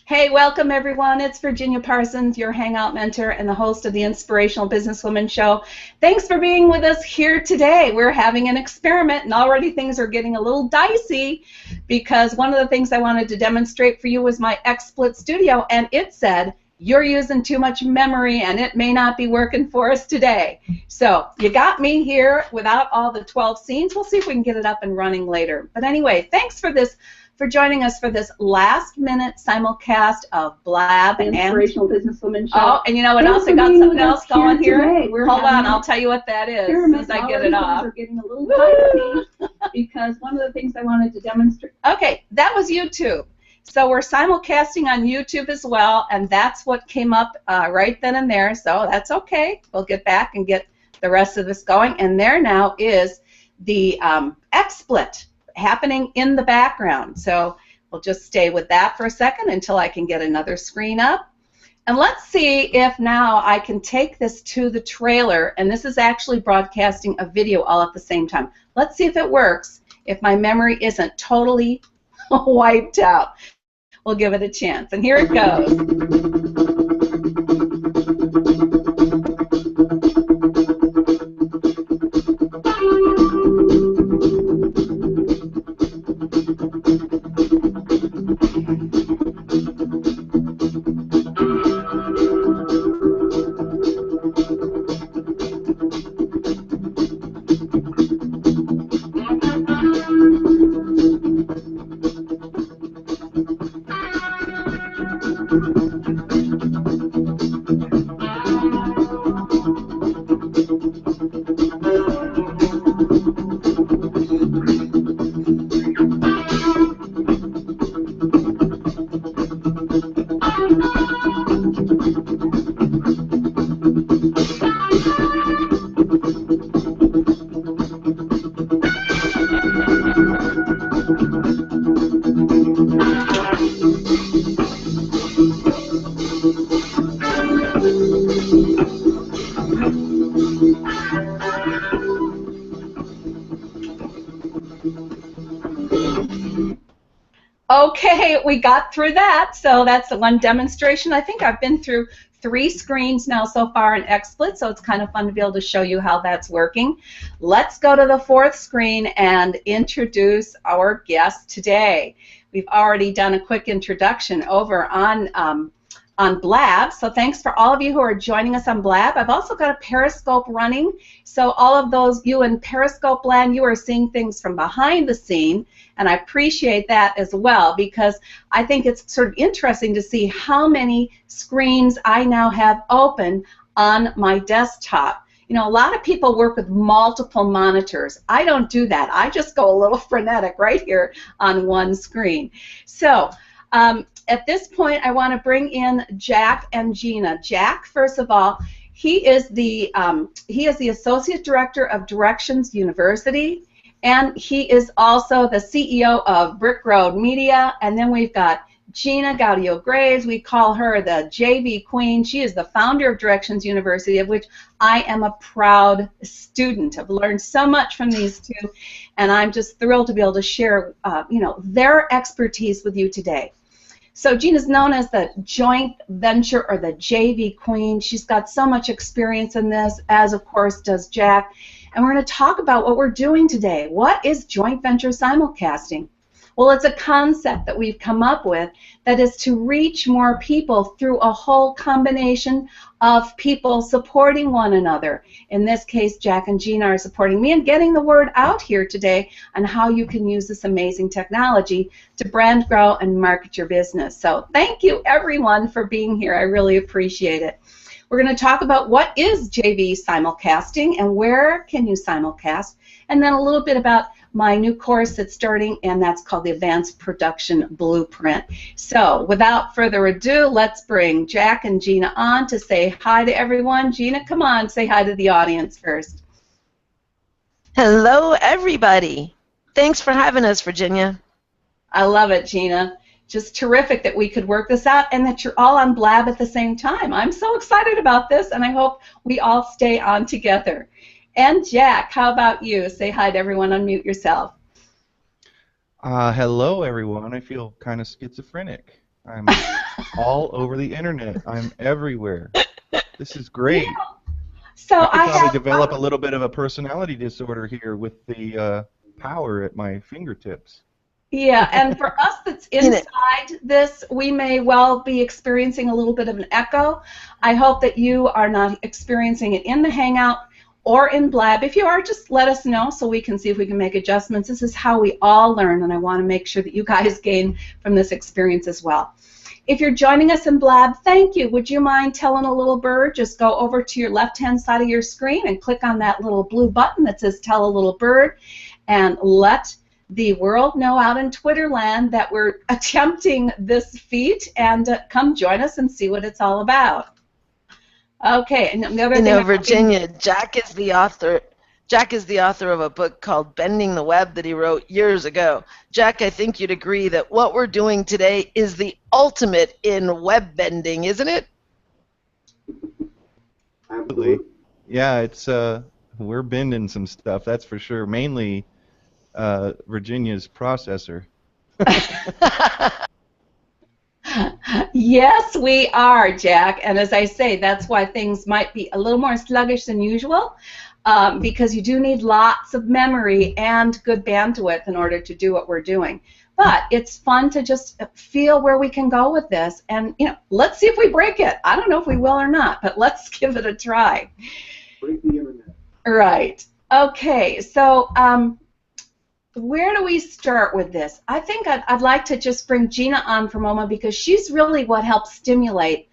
Hey, welcome everyone. It's Virginia Parsons, your Hangout mentor and the host of the Inspirational Business Women show. Thanks for being with us here today. We're having an experiment, and already things are getting a little dicey because one of the things I wanted to demonstrate for you was my Xsplit studio, and it said, you're using too much memory and it may not be working for us today. So you got me here without all the 12 scenes. We'll see if we can get it up and running later. But anyway, thanks for joining us for this last-minute simulcast of Blab and Inspirational Business Women show. Oh, and you know what else? I got something else going here. Hold on, I'll tell you what that is as I get it off. Are getting a little dicey because one of the things I wanted to demonstrate. Okay, that was YouTube. So we're simulcasting on YouTube as well, and that's what came up right then and there. So that's okay. We'll get back and get the rest of this going. And there now is the Xsplit happening in the background. So we'll just stay with that for a second until I can get another screen up. And let's see if now I can take this to the trailer, and this is actually broadcasting a video all at the same time. Let's see if it works, if my memory isn't totally wiped out. We'll give it a chance. And here it goes. Okay, we got through that, so that's the one demonstration. I think I've been through 3 screens now so far in Xsplit, so it's kind of fun to be able to show you how that's working. Let's go to the 4th screen and introduce our guest today. We've already done a quick introduction over on Blab, so thanks for all of you who are joining us on Blab. I've also got a Periscope running, so all of those you in Periscope land, you are seeing things from behind the scene, and I appreciate that as well because I think it's sort of interesting to see how many screens I now have open on my desktop. You know, a lot of people work with multiple monitors. I don't do that. I just go a little frenetic right here on one screen. So at this point, I want to bring in Jack and Gina. Jack, first of all, he is the Associate Director of Directions University, and he is also the CEO of Brick Road Media. And then we've got Gina Gaudio-Graves. We call her the JV Queen. She is the founder of Directions University, of which I am a proud student. I've learned so much from these two, and I'm just thrilled to be able to share their expertise with you today. So Gina's known as the joint venture or the JV Queen. She's got so much experience in this, as of course does Jack. And we're going to talk about what we're doing today. What is joint venture simulcasting? Well, it's a concept that we've come up with that is to reach more people through a whole combination of people supporting one another. In this case, Jack and Gina are supporting me and getting the word out here today on how you can use this amazing technology to brand, grow, and market your business. So thank you, everyone, for being here. I really appreciate it. We're going to talk about what is JV simulcasting and where can you simulcast, and then a little bit about my new course that's starting, and that's called the Advanced Production Blueprint. So without further ado, let's bring Jack and Gina on to say hi to everyone. Gina, come on, say hi to the audience first. Hello, everybody. Thanks for having us, Virginia. I love it, Gina. Just terrific that we could work this out and that you're all on Blab at the same time. I'm so excited about this, and I hope we all stay on together. And Jack, how about you? Say hi to everyone, unmute yourself. Hello, everyone. I feel kind of schizophrenic. I'm all over the internet. I'm everywhere. This is Yeah. great. So I could I probably have. develop a little bit of a personality disorder here with the power at my fingertips. Yeah, and for us that's You know, inside this, we may well be experiencing a little bit of an echo. I hope that you are not experiencing it in the Hangout or in Blab. If you are, just let us know so we can see if we can make adjustments. This is how we all learn, and I want to make sure that you guys gain from this experience as well. If you're joining us in Blab, thank you. Would you mind telling a little bird? Just go over to your left-hand side of your screen and click on that little blue button that says Tell a Little Bird, and let the world know out in Twitter land that we're attempting this feat, and come join us and see what it's all about. Okay, and the other thing. Virginia, Jack is the author. Jack is the author of a book called Bending the Web that he wrote years ago. Jack, I think you'd agree that what we're doing today is the ultimate in web bending, isn't it? Absolutely. Yeah, it's we're bending some stuff, that's for sure. Mainly Virginia's processor. Yes, we are, Jack. And as I say, that's why things might be a little more sluggish than usual, because you do need lots of memory and good bandwidth in order to do what we're doing. But it's fun to just feel where we can go with this, and let's see if we break it. I don't know if we will or not, but let's give it a try. Break the internet. Right. Okay. So where do we start with this? I think I'd like to just bring Gina on for a moment, because she's really what helps stimulate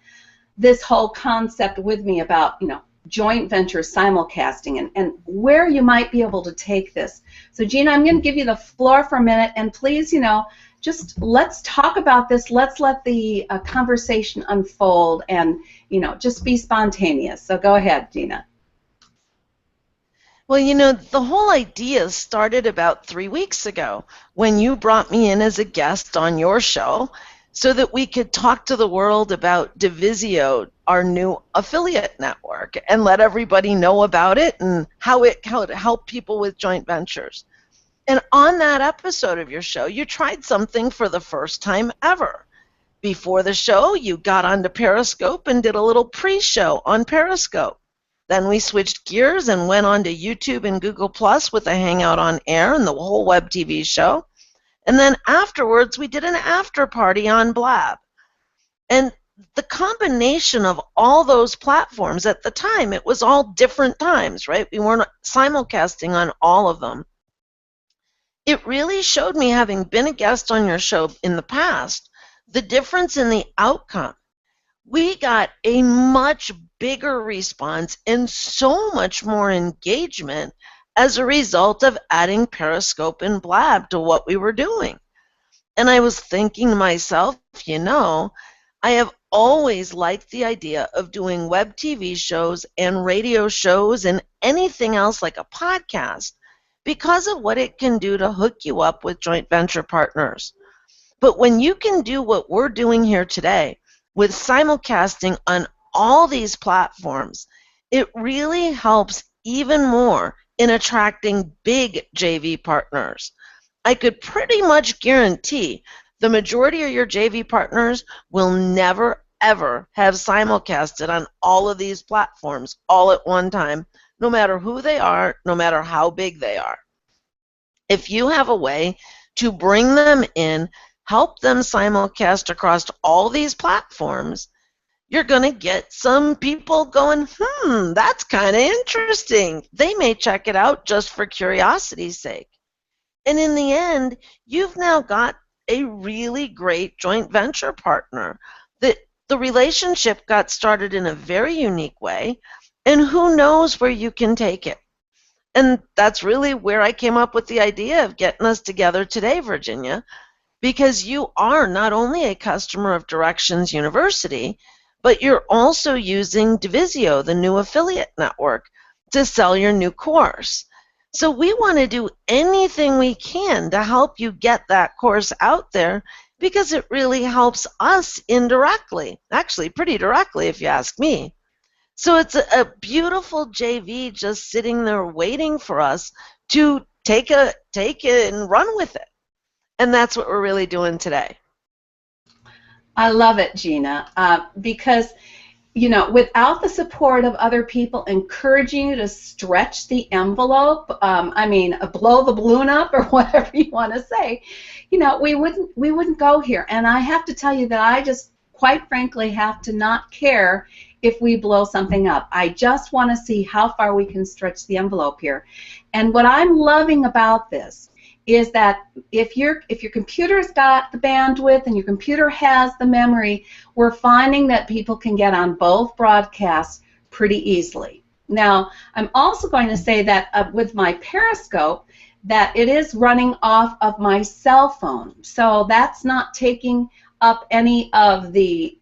this whole concept with me about, joint venture simulcasting and where you might be able to take this. So Gina, I'm going to give you the floor for a minute, and please, just let's talk about this. Let's let the conversation unfold, and, just be spontaneous. So go ahead, Gina. Well, the whole idea started about 3 weeks ago when you brought me in as a guest on your show so that we could talk to the world about Divisio, our new affiliate network, and let everybody know about it and how it help people with joint ventures. And on that episode of your show, you tried something for the first time ever. Before the show, you got onto Periscope and did a little pre-show on Periscope. Then we switched gears and went on to YouTube and Google Plus with a Hangout on Air and the whole web TV show. And then afterwards, we did an after party on Blab. And the combination of all those platforms at the time, it was all different times, right? We weren't simulcasting on all of them. It really showed me, having been a guest on your show in the past, the difference in the outcome. We got a much bigger response and so much more engagement as a result of adding Periscope and Blab to what we were doing. And I was thinking to myself, I have always liked the idea of doing web TV shows and radio shows and anything else like a podcast because of what it can do to hook you up with joint venture partners. But when you can do what we're doing here today, with simulcasting on all these platforms, it really helps even more in attracting big JV partners. I could pretty much guarantee the majority of your JV partners will never, ever have simulcasted on all of these platforms all at one time, no matter who they are, no matter how big they are. If you have a way to bring them in, help them simulcast across all these platforms, you're going to get some people going, that's kind of interesting. They may check it out just for curiosity's sake. And in the end, you've now got a really great joint venture partner. The relationship got started in a very unique way, and who knows where you can take it. And that's really where I came up with the idea of getting us together today, Virginia, because you are not only a customer of Directions University, but you're also using Divisio, the new affiliate network, to sell your new course. So we want to do anything we can to help you get that course out there, because it really helps us indirectly, actually pretty directly if you ask me. So it's a beautiful JV just sitting there waiting for us to take it and run with it. And that's what we're really doing today. I love it, Gina, because without the support of other people encouraging you to stretch the envelope, blow the balloon up or whatever you want to say, we wouldn't go here. And I have to tell you that I just, quite frankly, have to not care if we blow something up. I just want to see how far we can stretch the envelope here. And what I'm loving about this is that if your computer's got the bandwidth and your computer has the memory, we're finding that people can get on both broadcasts pretty easily. Now, I'm also going to say that with my Periscope, that it is running off of my cell phone. So that's not taking up any of the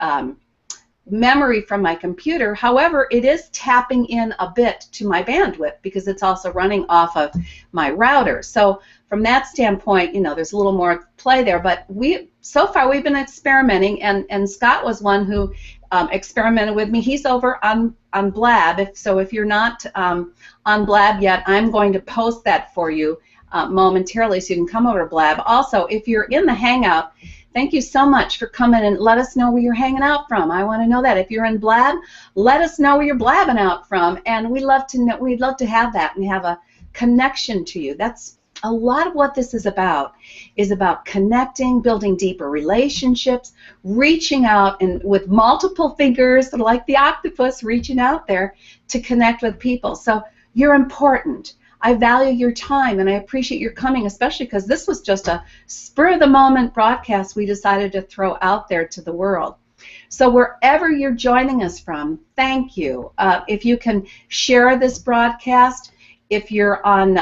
memory from my computer. However, it is tapping in a bit to my bandwidth because it's also running off of my router. So from that standpoint, there's a little more play there. But so far we've been experimenting, and Scott was one who experimented with me. He's over on Blab. So if you're not on Blab yet, I'm going to post that for you momentarily so you can come over to Blab. Also, if you're in the Hangout, thank you so much for coming and let us know where you're hanging out from. I want to know that. If you're in Blab, let us know where you're blabbing out from, and we'd love to know. We'd love to have that and have a connection to you. That's a lot of what this is about connecting, building deeper relationships, reaching out and with multiple fingers, like the octopus, reaching out there to connect with people. So you're important. I value your time, and I appreciate your coming, especially because this was just a spur-of-the-moment broadcast we decided to throw out there to the world. So wherever you're joining us from, thank you. If you can share this broadcast, if you're on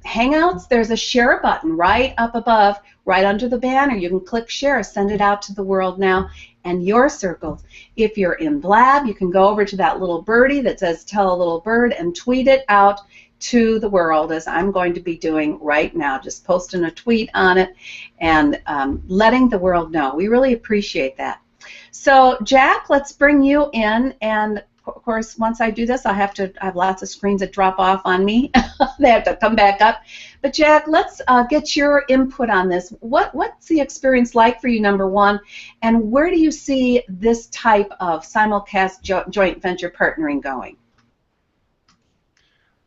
Hangouts, there's a share button right up above, right under the banner. You can click share, send it out to the world now and your circles. If you're in Blab, you can go over to that little birdie that says tell a little bird and tweet it out to the world, as I'm going to be doing right now, just posting a tweet on it and letting the world know. We really appreciate that. So Jack, let's bring you in, and of course once I do this I have lots of screens that drop off on me. They have to come back up. But Jack, let's get your input on this. What's the experience like for you, number one, and where do you see this type of simulcast joint venture partnering going?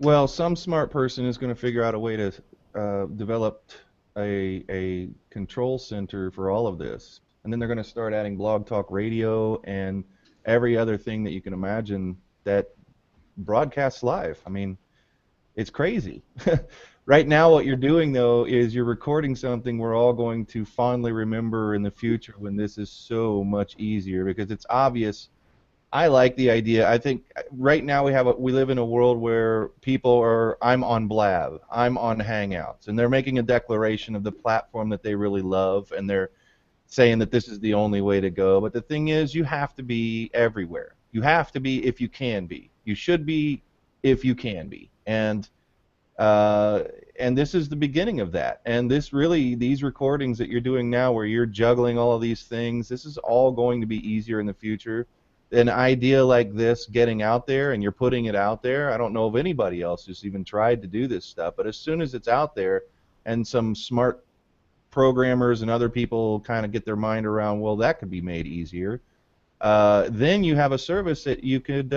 Well, some smart person is going to figure out a way to develop a control center for all of this. And then they're going to start adding blog talk radio and every other thing that you can imagine that broadcasts live. I mean, it's crazy. Right now what you're doing, though, is you're recording something we're all going to fondly remember in the future when this is so much easier, because it's obvious. I like the idea. I think right now we live in a world where people I'm on Blab, I'm on Hangouts, and they're making a declaration of the platform that they really love, and they're saying that this is the only way to go. But the thing is, you have to be everywhere. You have to be if you can be. You should be if you can be. And this is the beginning of that. And these recordings that you're doing now, where you're juggling all of these things, this is all going to be easier in the future. An idea like this getting out there and you're putting it out there, I don't know of anybody else who's even tried to do this stuff, but as soon as it's out there and some smart programmers and other people kind of get their mind around, well, that could be made easier, then you have a service that you could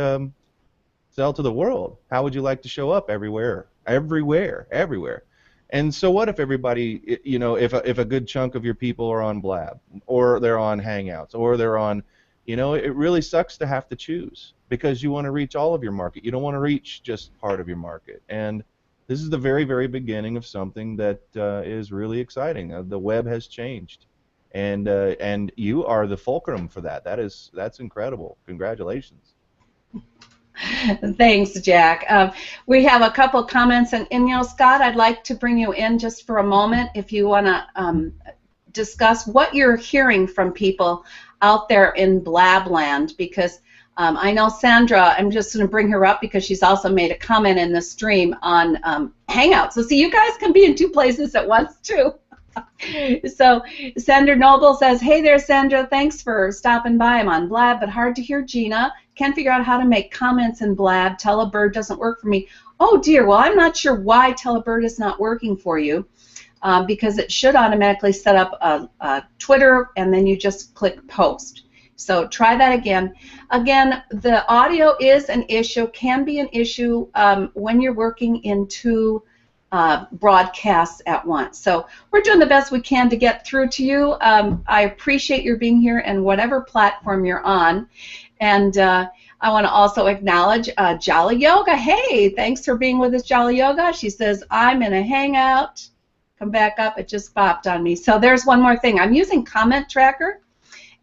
sell to the world. How would you like to show up everywhere? Everywhere. And so what if everybody, if a good chunk of your people are on Blab, or they're on Hangouts, or they're on, it really sucks to have to choose, because you want to reach all of your market. You don't want to reach just part of your market. And this is the very, very beginning of something that is really exciting. The web has changed, and you are the fulcrum for that. That's incredible. Congratulations. Thanks, Jack. We have a couple comments, and Scott, I'd like to bring you in just for a moment if you want to discuss what you're hearing from people out there in Blabland, because I know Sandra, I'm just going to bring her up because she's also made a comment in the stream on Hangouts. So see, you guys can be in two places at once too. So Sandra Noble says, hey there, Sandra, thanks for stopping by. I'm on Blab, but hard to hear Gina. Can't figure out how to make comments in Blab. Tell a bird doesn't work for me. Oh dear, well, I'm not sure why Tell a Bird is not working for you. because it should automatically set up a Twitter, and then you just click post. So try that again. Again, the audio is an issue, can be an issue when you're working in two broadcasts at once. So we're doing the best we can to get through to you. I appreciate your being here and whatever platform you're on. And I want to also acknowledge Jolly Yoga. Hey, thanks for being with us, Jolly Yoga. She says, I'm in a Hangout. Come back up. It just popped on me. So there's one more thing. I'm using Comment Tracker.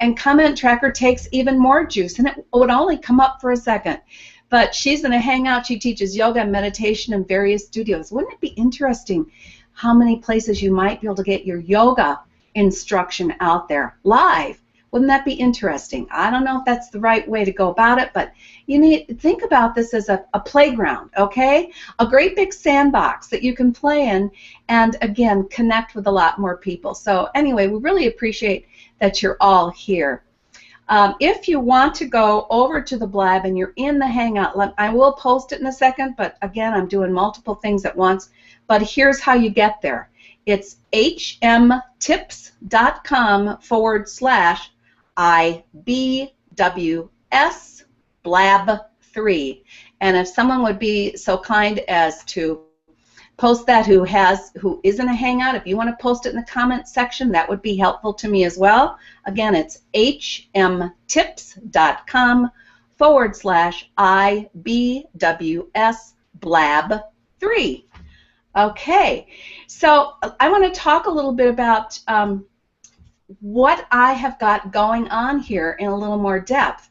And Comment Tracker takes even more juice, and it would only come up for a second. But she's in a Hangout. She teaches yoga and meditation in various studios. Wouldn't it be interesting how many places you might be able to get your yoga instruction out there live? Wouldn't that be interesting? I don't know if that's the right way to go about it, but you need to think about this as a playground, okay? A great big sandbox that you can play in and, again, connect with a lot more people. So anyway, we really appreciate that you're all here. If you want to go over to the Blab and you're in the Hangout, I will post it in a second, but again, I'm doing multiple things at once. But here's how you get there. It's hmtips.com/IBWS Blab3. And if someone would be so kind as to post that who is in a Hangout, if you want to post it in the comment section, that would be helpful to me as well. Again, it's hmtips.com/IBWS Blab3. Okay, so I want to talk a little bit about what I have got going on here in a little more depth.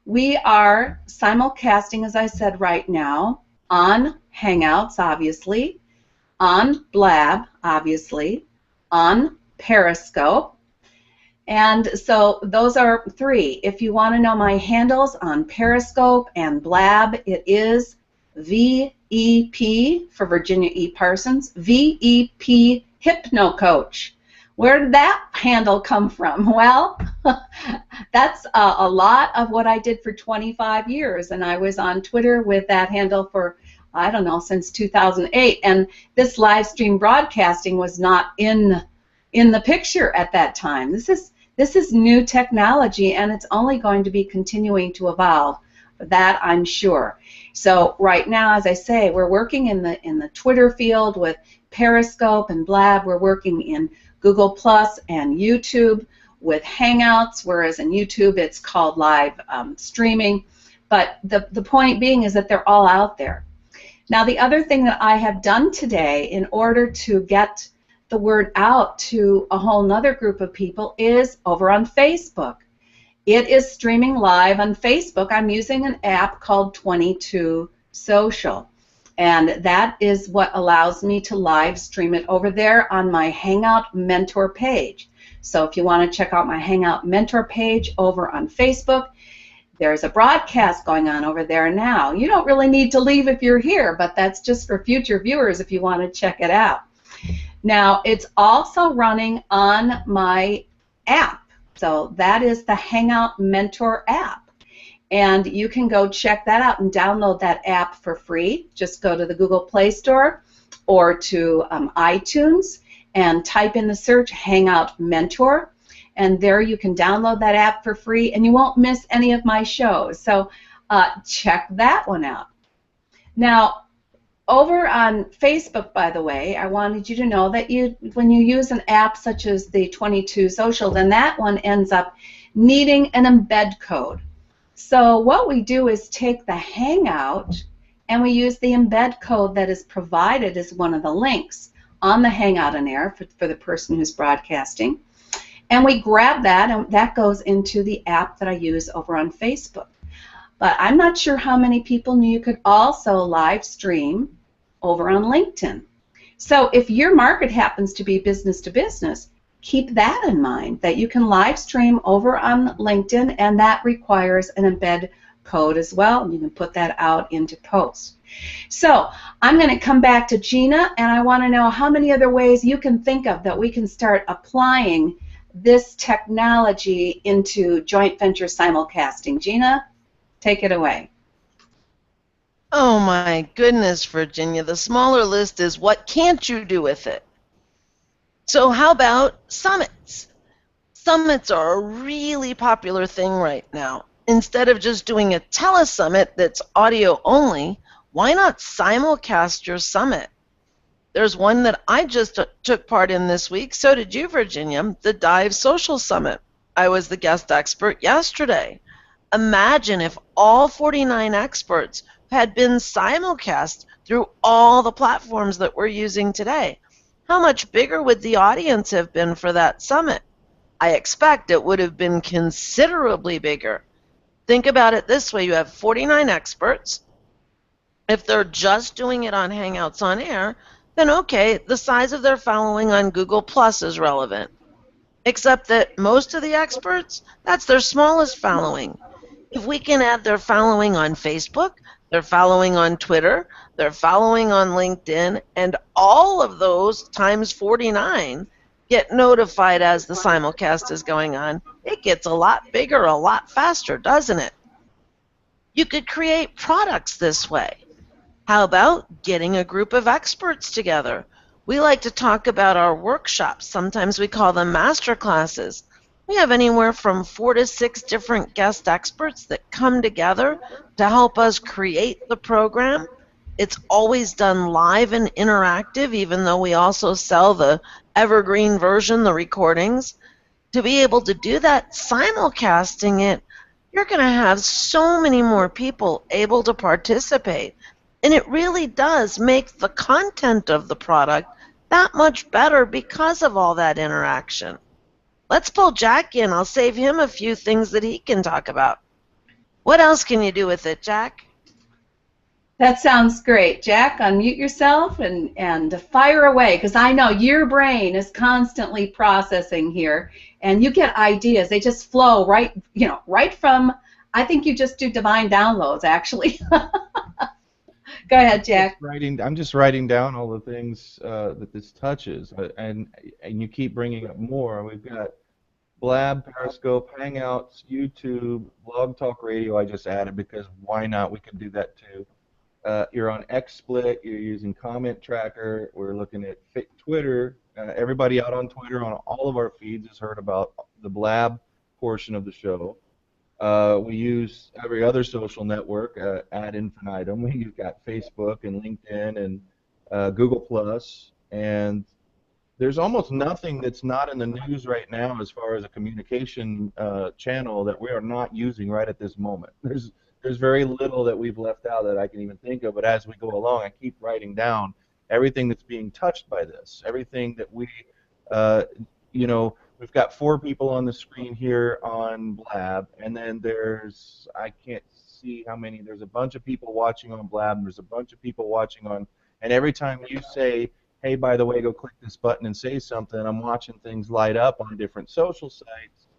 We are simulcasting, as I said, right now on Hangouts, obviously, on Blab, obviously, on Periscope, and so those are three. If you want to know my handles on Periscope and Blab, it is VEP for Virginia E. Parsons, VEP Hypno Coach. Where did that handle come from? Well, that's a lot of what I did for 25 years, and I was on Twitter with that handle for, I don't know, since 2008, and this live stream broadcasting was not in the picture at that time. This is new technology, and it's only going to be continuing to evolve. That I'm sure. So right now, as I say, we're working in the Twitter field with Periscope and Blab. We're working in Google Plus and YouTube with Hangouts, whereas in YouTube it's called live streaming. But the point being is that they're all out there. Now, the other thing that I have done today in order to get the word out to a whole nother group of people is over on Facebook. It is streaming live on Facebook. I'm using an app called 22 Social, and that is what allows me to live stream it over there on my Hangout Mentor page. So if you want to check out my Hangout Mentor page over on Facebook, there's a broadcast going on over there now. You don't really need to leave if you're here, but that's just for future viewers if you want to check it out. Now, it's also running on my app. So that is the Hangout Mentor app. And you can go check that out and download that app for free. Just go to the Google Play Store or to iTunes and type in the search Hangout Mentor. And there you can download that app for free, and you won't miss any of my shows. So check that one out. Now, over on Facebook, by the way, I wanted you to know that when you use an app such as the 22 Social, then that one ends up needing an embed code. So what we do is take the Hangout and we use the embed code that is provided as one of the links on the Hangout on Air for the person who's broadcasting. And we grab that, and that goes into the app that I use over on Facebook. But I'm not sure how many people knew you could also live stream over on LinkedIn. So if your market happens to be business to business, keep that in mind, that you can live stream over on LinkedIn, and that requires an embed code as well, and you can put that out into posts. So I'm going to come back to Gina, and I want to know how many other ways you can think of that we can start applying this technology into joint venture simulcasting. Gina, take it away. Oh my goodness, Virginia. The smaller list is what can't you do with it? So how about summits? Summits are a really popular thing right now. Instead of just doing a telesummit that's audio only, why not simulcast your summit? There's one that I just took part in this week. So did you, Virginia, the Dive Social Summit. I was the guest expert yesterday. Imagine if all 49 experts had been simulcast through all the platforms that we're using today. How much bigger would the audience have been for that summit? I expect it would have been considerably bigger. Think about it this way. You have 49 experts. If they're just doing it on Hangouts on Air, then okay, the size of their following on Google Plus is relevant. Except that most of the experts, that's their smallest following. If we can add their following on Facebook, their following on Twitter, their following on LinkedIn, and all of those times 49 get notified as the simulcast is going on, it gets a lot bigger, a lot faster, doesn't it? You could create products this way. How about getting a group of experts together? We like to talk about our workshops. Sometimes we call them master classes. We have anywhere from 4 to 6 different guest experts that come together to help us create the program. It's always done live and interactive, even though we also sell the evergreen version, the recordings. To be able to do that, simulcasting it, you're going to have so many more people able to participate. And it really does make the content of the product that much better because of all that interaction. Let's pull Jack in. I'll save him a few things that he can talk about. What else can you do with it, Jack? That sounds great. Jack, unmute yourself and fire away, because I know your brain is constantly processing here, and you get ideas. They just flow right, right from, I think you just do divine downloads, actually. Go ahead, Jack. I'm just writing down all the things that this touches, and you keep bringing up more. We've got Blab, Periscope, Hangouts, YouTube, Blog Talk Radio. I just added because why not? We can do that too. You're on Xsplit. You're using Comment Tracker. We're looking at Twitter. Everybody out on Twitter on all of our feeds has heard about the Blab portion of the show. We use every other social network ad infinitum. We've got Facebook and LinkedIn and Google Plus, and there's almost nothing that's not in the news right now as far as a communication channel that we are not using right at this moment. There's very little that we've left out that I can even think of, but as we go along, I keep writing down everything that's being touched by this, everything that we, we've got 4 people on the screen here on Blab, and then there's, I can't see how many, there's a bunch of people watching on Blab, and there's a bunch of people watching on, and every time you say, hey, by the way, go click this button and say something, I'm watching things light up on different social sites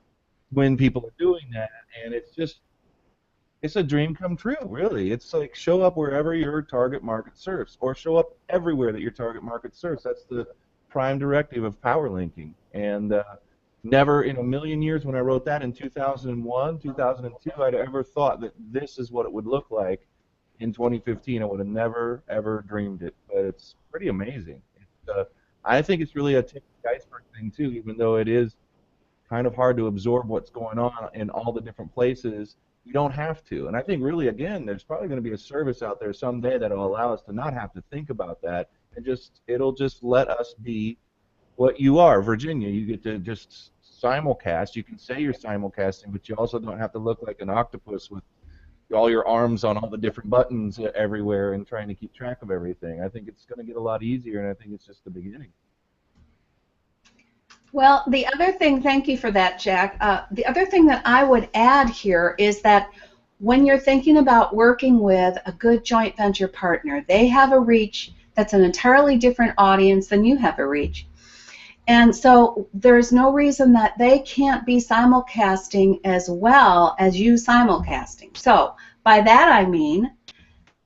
when people are doing that, and it's a dream come true, really. It's like show up wherever your target market serves, or show up everywhere that your target market serves. That's the prime directive of power linking, and never in a million years when I wrote that in 2001, 2002, I'd ever thought that this is what it would look like in 2015. I would have never, ever dreamed it, but it's pretty amazing. I think it's really a tip of the iceberg thing, too, even though it is kind of hard to absorb what's going on in all the different places. You don't have to. And I think really, again, there's probably going to be a service out there someday that will allow us to not have to think about that, and it'll just let us be what you are. Virginia, you get to just simulcast. You can say you're simulcasting, but you also don't have to look like an octopus with all your arms on all the different buttons everywhere and trying to keep track of everything. I think it's going to get a lot easier, and I think it's just the beginning. Well, the other thing, thank you for that, Jack. The other thing that I would add here is that when you're thinking about working with a good joint venture partner, they have a reach that's an entirely different audience than you have a reach. And so there's no reason that they can't be simulcasting as well as you simulcasting. So by that I mean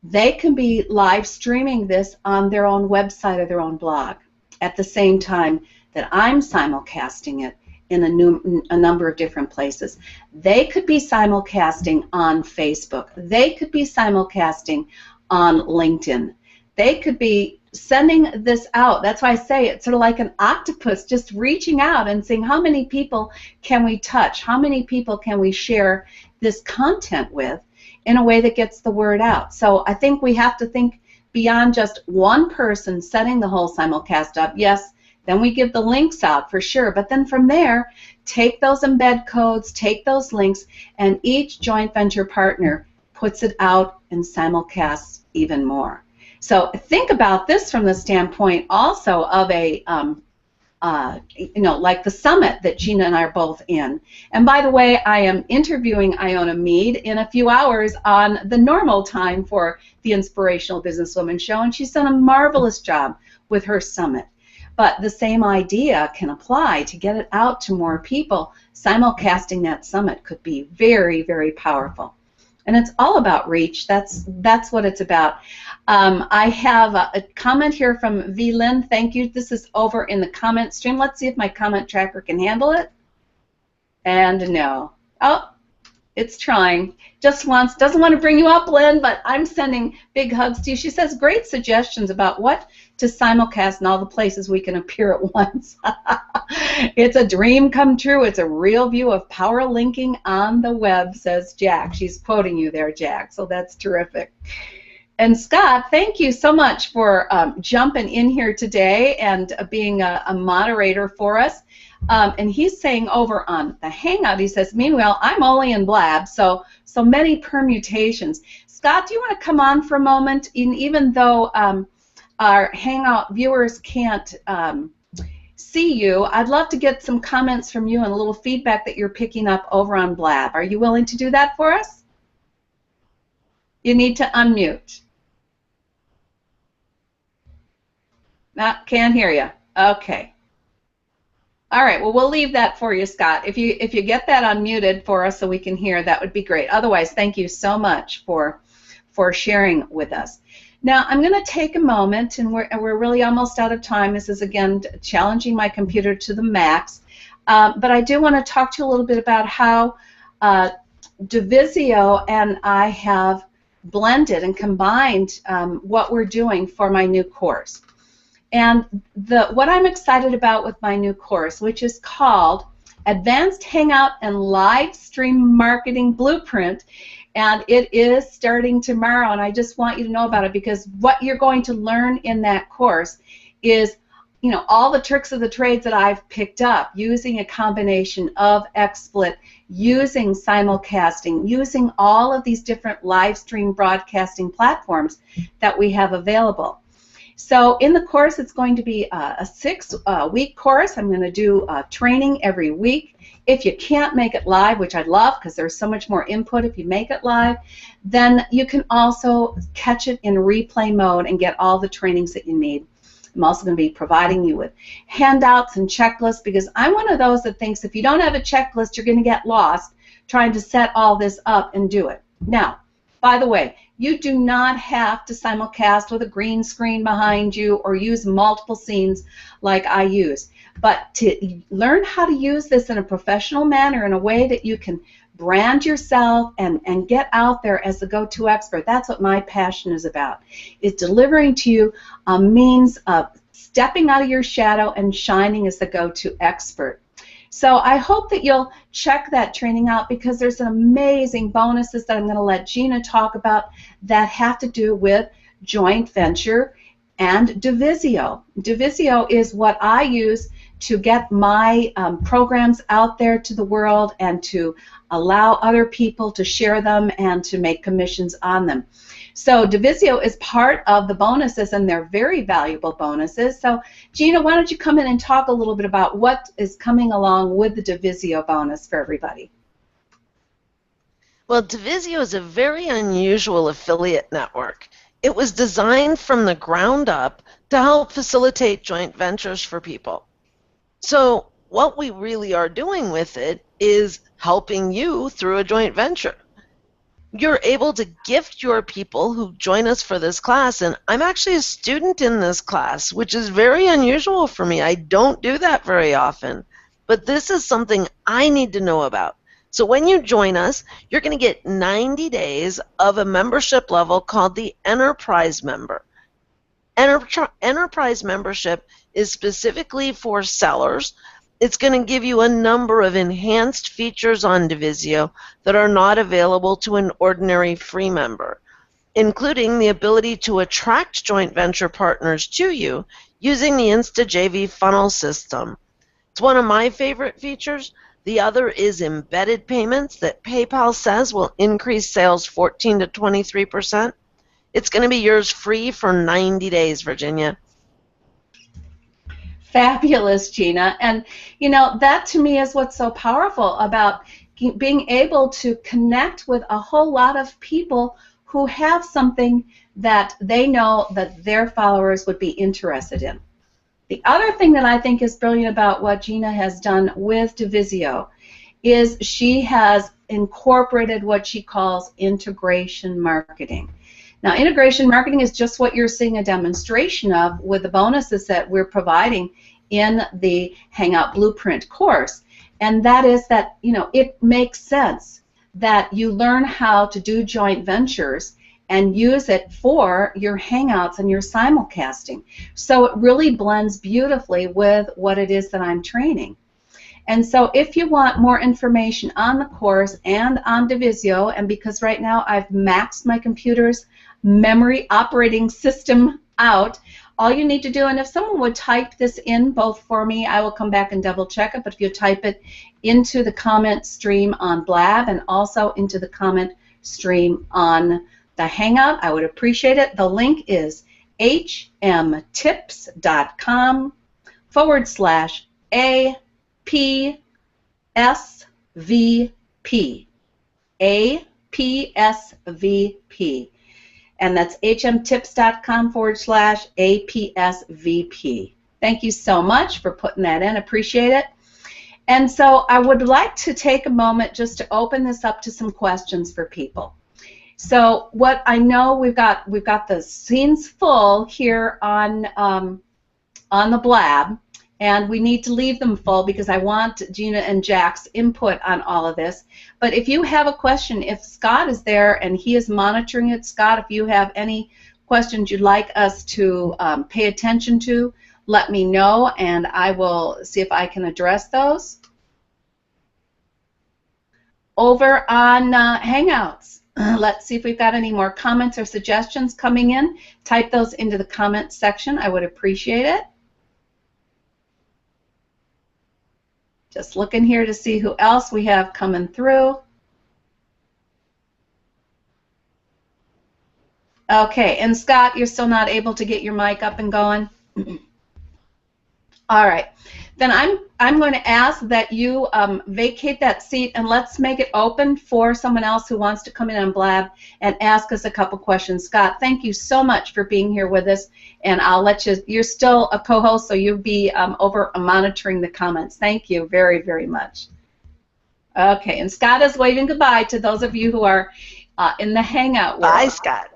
they can be live streaming this on their own website or their own blog at the same time that I'm simulcasting it in a number of different places. They could be simulcasting on Facebook. They could be simulcasting on LinkedIn. They could be sending this out. That's why I say it's sort of like an octopus, just reaching out and saying, how many people can we touch? How many people can we share this content with in a way that gets the word out? So I think we have to think beyond just one person setting the whole simulcast up. Yes, then we give the links out for sure, but then from there, take those embed codes, take those links, and each joint venture partner puts it out and simulcasts even more. So think about this from the standpoint also of a, like the summit that Gina and I are both in. And by the way, I am interviewing Iona Mead in a few hours on the normal time for the Inspirational Business Women show, and she's done a marvelous job with her summit. But the same idea can apply to get it out to more people. Simulcasting that summit could be very, very powerful. And it's all about reach. That's what it's about. I have a comment here from V. Lynn. Thank you. This is over in the comment stream. Let's see if my comment tracker can handle it. And no. Oh, it's trying. Just wants, doesn't want to bring you up, Lynn, but I'm sending big hugs to you. She says great suggestions about what to simulcast in all the places we can appear at once. It's a dream come true. It's a real view of power linking on the web, says Jack. She's quoting you there, Jack, so that's terrific. And Scott, thank you so much for jumping in here today and being a moderator for us. And he's saying over on the Hangout, he says, meanwhile, I'm only in Blab, so many permutations. Scott, do you want to come on for a moment? Even though our Hangout viewers can't see you, I'd love to get some comments from you and a little feedback that you're picking up over on Blab. Are you willing to do that for us? You need to unmute. No, can't hear you. Okay. All right, well, we'll leave that for you, Scott. If you get that unmuted for us so we can hear, that would be great. Otherwise, thank you so much for sharing with us. Now, I'm going to take a moment, and we're really almost out of time. This is, again, challenging my computer to the max. But I do want to talk to you a little bit about how Divisio and I have blended and combined what we're doing for my new course. And what I'm excited about with my new course, which is called Advanced Hangout and Livestream Marketing BluePrint, and it is starting tomorrow, and I just want you to know about it because what you're going to learn in that course is, you know, all the tricks of the trades that I've picked up using a combination of Xsplit, using simulcasting, using all of these different live stream broadcasting platforms that we have available. So in the course, it's going to be a 6-week course. I'm going to do training every week. If you can't make it live, which I'd love because there's so much more input if you make it live, then you can also catch it in replay mode and get all the trainings that you need. I'm also going to be providing you with handouts and checklists because I'm one of those that thinks if you don't have a checklist, you're going to get lost trying to set all this up and do it. Now, by the way, you do not have to simulcast with a green screen behind you or use multiple scenes like I use. But to learn how to use this in a professional manner in a way that you can brand yourself and get out there as the go-to expert, that's what my passion is about, is delivering to you a means of stepping out of your shadow and shining as the go-to expert. So I hope that you'll check that training out because there's some amazing bonuses that I'm going to let Gina talk about that have to do with joint venture and Divisio. Divisio is what I use to get my programs out there to the world and to allow other people to share them and to make commissions on them. So Divisio is part of the bonuses, and they're very valuable bonuses. So Gina, why don't you come in and talk a little bit about what is coming along with the Divisio bonus for everybody? Well, Divisio is a very unusual affiliate network. It was designed from the ground up to help facilitate joint ventures for people. So what we really are doing with it is helping you through a joint venture. You're able to gift your people who join us for this class, and I'm actually a student in this class, which is very unusual for me. I don't do that very often, but this is something I need to know about. So when you join us, you're going to get 90 days of a membership level called the Enterprise Member. Enterprise membership is specifically for sellers. It's going to give you a number of enhanced features on Divisio that are not available to an ordinary free member, including the ability to attract joint venture partners to you using the InstaJV funnel system. It's one of my favorite features. The other is embedded payments that PayPal says will increase sales 14 to 23%. It's going to be yours free for 90 days, Virginia. Fabulous, Gina. And, you know, that to me is what's so powerful about being able to connect with a whole lot of people who have something that they know that their followers would be interested in. The other thing that I think is brilliant about what Gina has done with Divisio is she has incorporated what she calls integration marketing. Now, integration marketing is just what you're seeing a demonstration of with the bonuses that we're providing in the Hangout Blueprint course. And that is that, you know, it makes sense that you learn how to do joint ventures and use it for your Hangouts and your simulcasting. So it really blends beautifully with what it is that I'm training. And so if you want more information on the course and on Divisio, and because right now I've maxed my computer's memory operating system out, all you need to do, and if someone would type this in both for me, I will come back and double check it, but if you type it into the comment stream on Blab and also into the comment stream on the Hangout, I would appreciate it. The link is hmtips.com/APSVP. APSVP. And that's hmtips.com/APSVP. Thank you so much for putting that in. Appreciate it. And so I would like to take a moment just to open this up to some questions for people. So what I know we've got the scenes full here on the Blab, and we need to leave them full because I want Gina and Jack's input on all of this. But if you have a question, if Scott is there and he is monitoring it, Scott, if you have any questions you'd like us to pay attention to, let me know, and I will see if I can address those. Over on Hangouts, let's see if we've got any more comments or suggestions coming in. Type those into the comments section. I would appreciate it. Just looking here to see who else we have coming through. Okay, and Scott, you're still not able to get your mic up and going? All right. Then I'm going to ask that you vacate that seat and let's make it open for someone else who wants to come in on Blab and ask us a couple questions. Scott, thank you so much for being here with us, and I'll let you, you're still a co-host, so you'll be over monitoring the comments. Thank you very, very much. Okay, and Scott is waving goodbye to those of you who are in the Hangout world. Bye, Scott.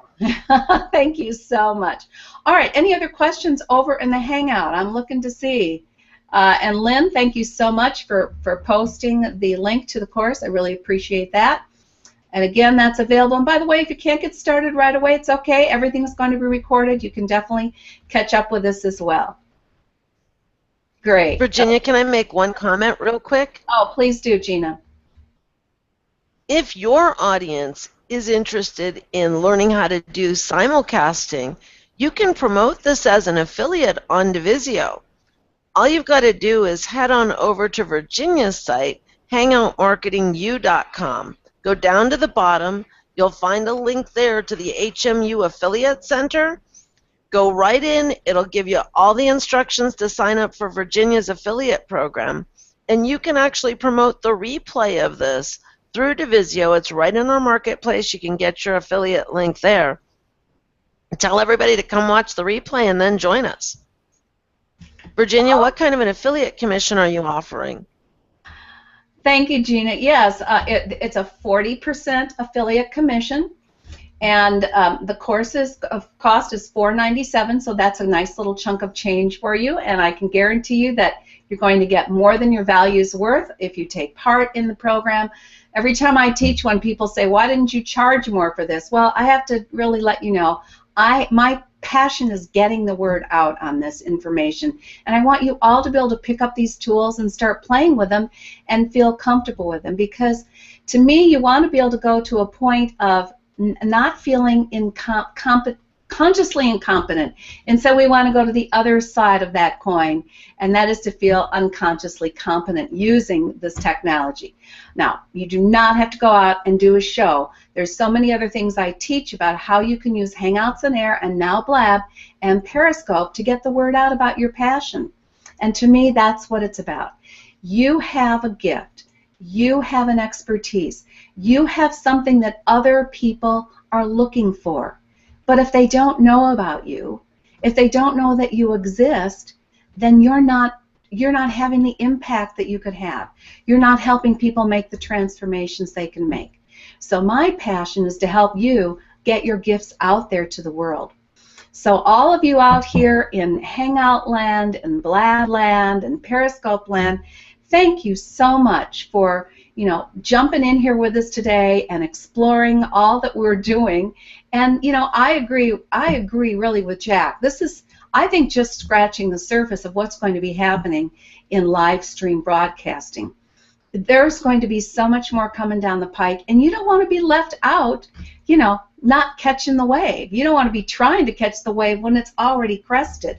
Thank you so much. All right, any other questions over in the Hangout? I'm looking to see. And Lynn, thank you so much for posting the link to the course. I really appreciate that. And again, that's available. And by the way, if you can't get started right away, it's okay. Everything's going to be recorded. You can definitely catch up with this as well. Great. Virginia, can I make one comment real quick? Oh, please do, Gina. If your audience is interested in learning how to do simulcasting, you can promote this as an affiliate on Divisio. All you've got to do is head on over to Virginia's site, hangoutmarketingu.com. Go down to the bottom. You'll find a link there to the HMU Affiliate Center. Go right in. It'll give you all the instructions to sign up for Virginia's affiliate program. And you can actually promote the replay of this through Divisio. It's right in our marketplace. You can get your affiliate link there. Tell everybody to come watch the replay and then join us. Virginia, what kind of an affiliate commission are you offering? Thank you, Gina. Yes, it's a 40% affiliate commission, and the course's cost is $497, so that's a nice little chunk of change for you, and I can guarantee you that you're going to get more than your value's worth if you take part in the program. Every time I teach one, people say, why didn't you charge more for this? Well, I have to really let you know, my passion is getting the word out on this information. And I want you all to be able to pick up these tools and start playing with them and feel comfortable with them, because to me, you want to be able to go to a point of not feeling consciously incompetent. And so we want to go to the other side of that coin, and that is to feel unconsciously competent using this technology. Now, you do not have to go out and do a show. There's so many other things I teach about how you can use Hangouts on Air and now Blab and Periscope to get the word out about your passion. And to me, that's what it's about. You have a gift. You have an expertise. You have something that other people are looking for. But if they don't know about you, if they don't know that you exist, then you're not having the impact that you could have. You're not helping people make the transformations they can make. So my passion is to help you get your gifts out there to the world. So all of you out here in Hangout land and Blab land and Periscope land, thank you so much for jumping in here with us today and exploring all that we're doing. And I agree really with Jack. This is, I think, just scratching the surface of what's going to be happening in live stream broadcasting. There's going to be so much more coming down the pike, and you don't want to be left out, not catching the wave. You don't want to be trying to catch the wave when it's already crested.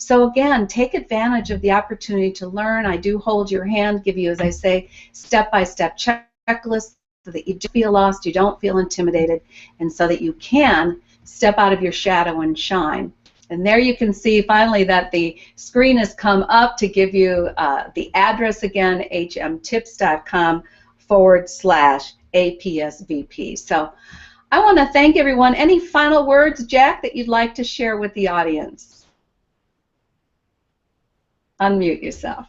So again, take advantage of the opportunity to learn. I do hold your hand, give you, as I say, step-by-step checklists so that you don't feel lost, you don't feel intimidated, and so that you can step out of your shadow and shine. And there you can see finally that the screen has come up to give you the address again, hmtips.com/APSVP. So I want to thank everyone. Any final words, Jack, that you'd like to share with the audience? Unmute yourself.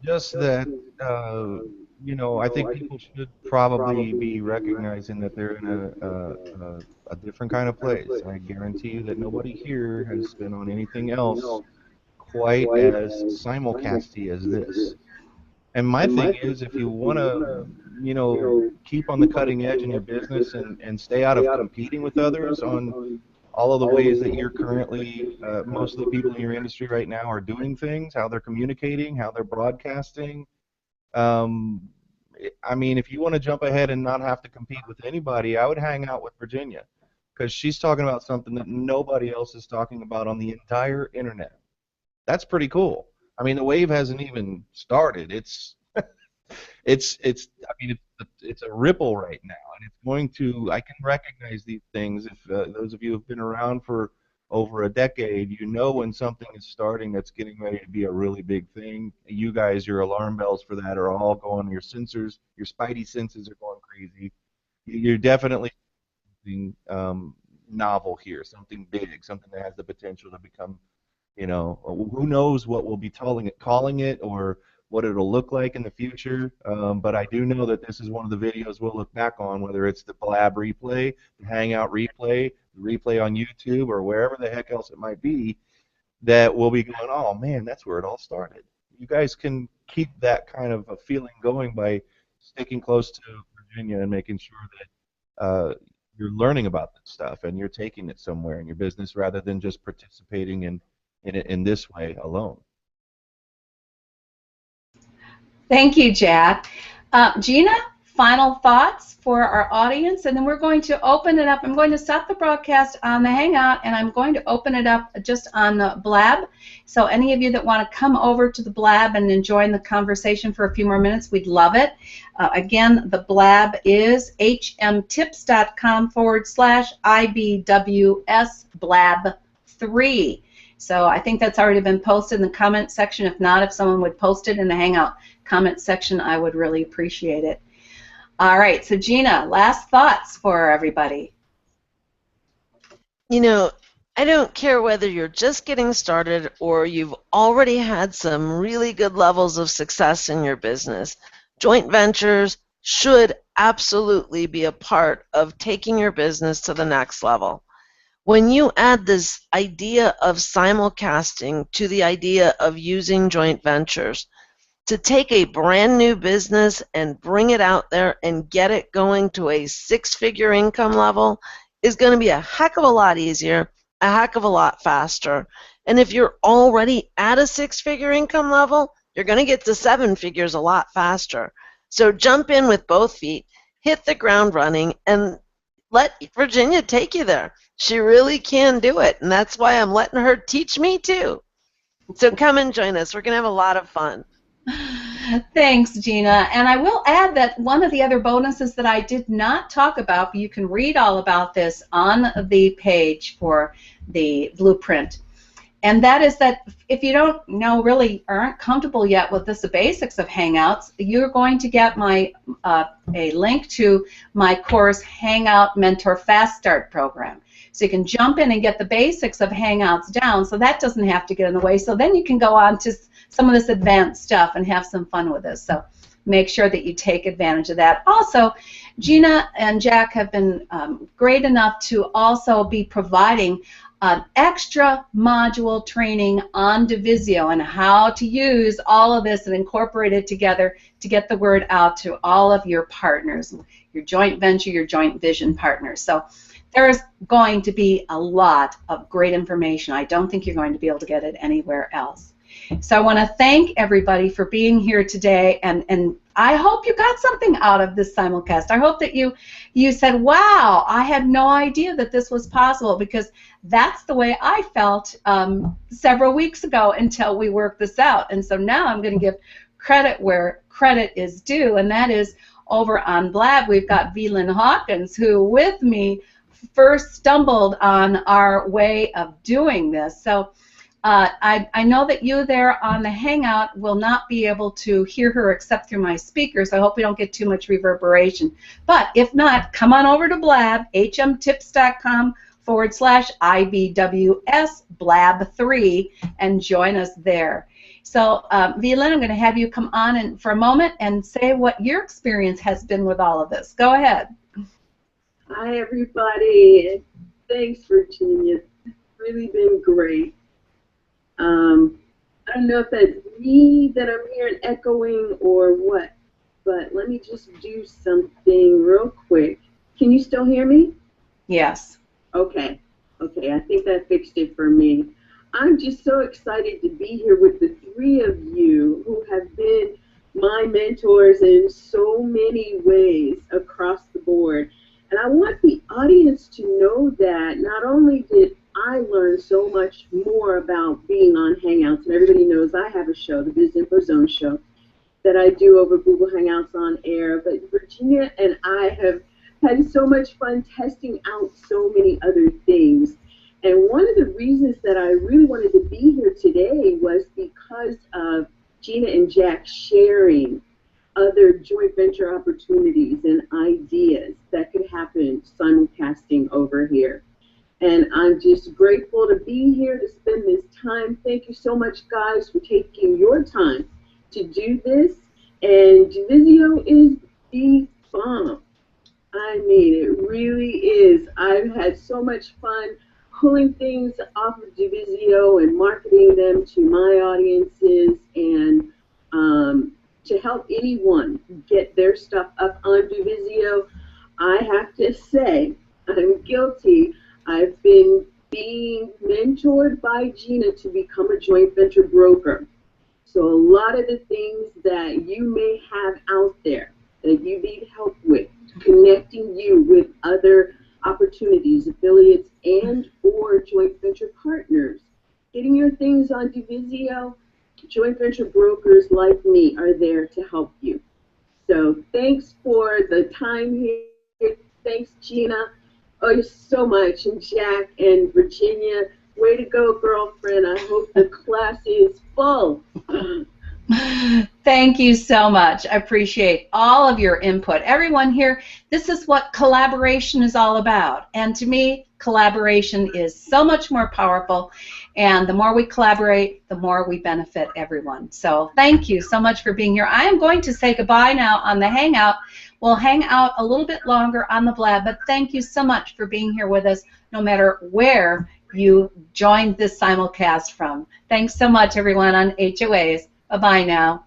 Just that, I think people should probably be recognizing that they're in a different kind of place. I guarantee you that nobody here has been on anything else quite as simulcasty as this. And my thing is, if you want to, keep on the cutting edge in your business and stay out of competing with others on all of the ways that you're currently, most of the people in your industry right now are doing things, how they're communicating, how they're broadcasting. I mean, if you want to jump ahead and not have to compete with anybody, I would hang out with Virginia, because she's talking about something that nobody else is talking about on the entire internet. That's pretty cool. I mean, the wave hasn't even started. It's a ripple right now, and it's going to. I can recognize these things. If those of you who've been around for over a decade, you know when something is starting that's getting ready to be a really big thing. You guys, your alarm bells for that are all going. Your sensors, your spidey senses are going crazy. You're definitely something novel here, something big, something that has the potential to become, who knows what we'll be calling it, or what it'll look like in the future, but I do know that this is one of the videos we'll look back on, whether it's the Blab replay, the Hangout replay, the replay on YouTube, or wherever the heck else it might be, that we'll be going, oh man, that's where it all started. You guys can keep that kind of a feeling going by sticking close to Virginia and making sure that you're learning about this stuff and you're taking it somewhere in your business rather than just participating in it in this way alone. Thank you, Jack. Gina, final thoughts for our audience, and then we're going to open it up. I'm going to stop the broadcast on the Hangout, and I'm going to open it up just on the Blab. So any of you that want to come over to the Blab and join the conversation for a few more minutes, we'd love it. Again, the Blab is hmtips.com/IBWS Blab 3. So I think that's already been posted in the comment section. If not, if someone would post it in the Hangout comment section, I would really appreciate it. All right, so Gina, last thoughts for everybody. I don't care whether you're just getting started or you've already had some really good levels of success in your business. Joint ventures should absolutely be a part of taking your business to the next level. When you add this idea of simulcasting to the idea of using joint ventures to take a brand new business and bring it out there and get it going to a six-figure income level is going to be a heck of a lot easier a heck of a lot faster. And if you're already at a six-figure income level, you're going to get to seven figures a lot faster. So jump in with both feet, hit the ground running, and let Virginia take you there. She really can do it, and that's why I'm letting her teach me too. So come and join us. We're going to have a lot of fun. Thanks, Gina. And I will add that one of the other bonuses that I did not talk about, but you can read all about this on the page for the blueprint, and that is that if you don't know, really aren't comfortable yet with the basics of Hangouts, you're going to get my a link to my course, Hangout Mentor Fast Start program. So you can jump in and get the basics of Hangouts down, so that doesn't have to get in the way. So then you can go on to some of this advanced stuff and have some fun with this. So make sure that you take advantage of that. Also, Gina and Jack have been great enough to also be providing extra module training on Divisio and how to use all of this and incorporate it together to get the word out to all of your partners, your joint venture, your joint vision partners. So there's going to be a lot of great information. I don't think you're going to be able to get it anywhere else. So I want to thank everybody for being here today, and I hope you got something out of this simulcast. I hope that you said, wow, I had no idea that this was possible, because that's the way I felt several weeks ago until we worked this out. And so now I'm going to give credit where credit is due, and that is over on Blab. We've got V-Lynn Hawkins, who with me first stumbled on our way of doing this. So I know that you there on the Hangout will not be able to hear her except through my speakers. I hope we don't get too much reverberation. But if not, come on over to Blab, hmtips.com/IBWS Blab3, and join us there. So, V-Lynn, I'm going to have you come on for a moment and say what your experience has been with all of this. Go ahead. Hi, everybody. Thanks, Virginia. It's really been great. I don't know if that's me that I'm hearing echoing or what, but let me just do something real quick. Can you still hear me? Yes. Okay. Okay, I think that fixed it for me. I'm just so excited to be here with the three of you who have been my mentors in so many ways across the board. And I want the audience to know that not only did I learn so much more about being on Hangouts, and everybody knows I have a show, the Biz Info Zone show, that I do over Google Hangouts on air, but Virginia and I have had so much fun testing out so many other things. And one of the reasons that I really wanted to be here today was because of Gina and Jack sharing other joint venture opportunities and ideas that could happen simulcasting over here. And I'm just grateful to be here to spend this time. Thank you so much, guys, for taking your time to do this. And Divisio is the bomb. I mean, it really is. I've had so much fun pulling things off of Divisio and marketing them to my audiences, and to help anyone get their stuff up on Divisio. I have to say, I'm guilty. I've been being mentored by Gina to become a joint venture broker. So a lot of the things that you may have out there that you need help with, connecting you with other opportunities, affiliates, and or joint venture partners, getting your things on Divisio, joint venture brokers like me are there to help you. So thanks for the time here. Thanks, Gina. Oh, you're so much. And Jack and Virginia, way to go, girlfriend. I hope the class is full. Thank you so much. I appreciate all of your input. Everyone here, this is what collaboration is all about. And to me, collaboration is so much more powerful. And the more we collaborate, the more we benefit everyone. So thank you so much for being here. I am going to say goodbye now on the Hangout. We'll hang out a little bit longer on the Blab, but thank you so much for being here with us, no matter where you joined this simulcast from. Thanks so much, everyone, on HOAs. Bye-bye now.